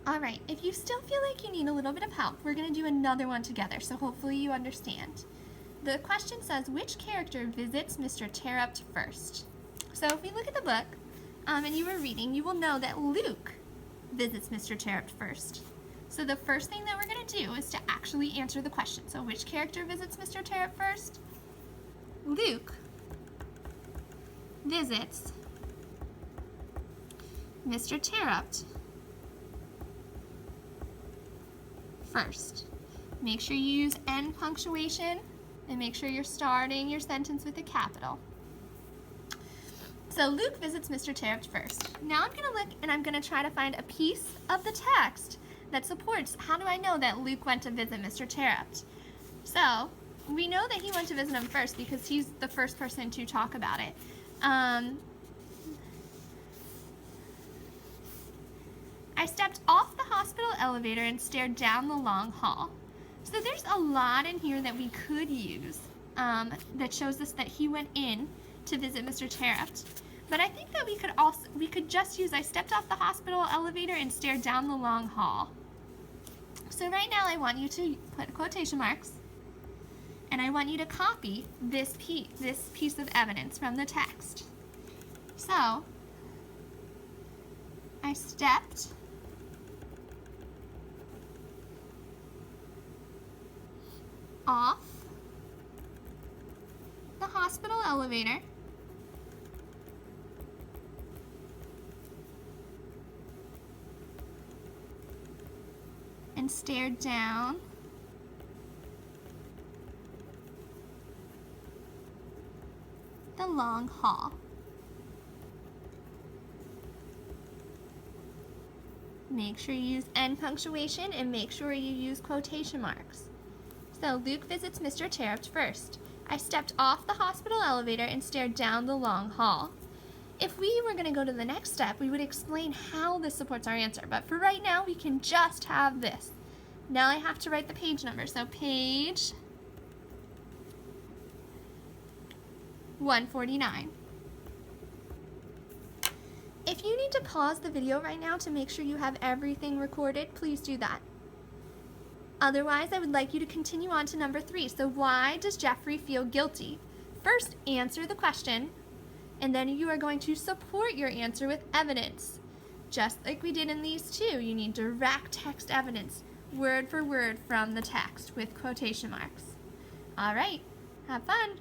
All right, if you still feel like you need a little bit of help, we're going to do another one together, so hopefully you understand. The question says, which character visits Mr. Terupt first? So if we look at the book, and you were reading, you will know that Luke visits Mr. Terupt first. So the first thing that we're going to do is to actually answer the question. So which character visits Mr. Terupt first? Luke visits Mr. Terupt first. Make sure you use end punctuation and make sure you're starting your sentence with a capital. So Luke visits Mr. Terupt first. Now I'm going to look and I'm going to try to find a piece of the text that supports how do I know that Luke went to visit Mr. Terupt. So we know that he went to visit him first because he's the first person to talk about it. I stepped off the hospital elevator and stared down the long hall. So there's a lot in here that we could use that shows us that he went in to visit Mr. Terupt. But I think that we could just use I stepped off the hospital elevator and stared down the long hall. So right now I want you to put quotation marks and I want you to copy this piece of evidence from the text. So I stepped off the hospital elevator and stared down the long hall. Make sure you use end punctuation and make sure you use quotation marks. So Luke visits Mr. Terupt first. I stepped off the hospital elevator and stared down the long hall. If we were going to go to the next step, we would explain how this supports our answer. But for right now, we can just have this. Now I have to write the page number. So page 149. If you need to pause the video right now to make sure you have everything recorded, please do that. Otherwise, I would like you to continue on to number 3. So why does Jeffrey feel guilty? First, answer the question, and then you are going to support your answer with evidence. Just like we did in these two, you need direct text evidence, word for word from the text with quotation marks. All right, have fun.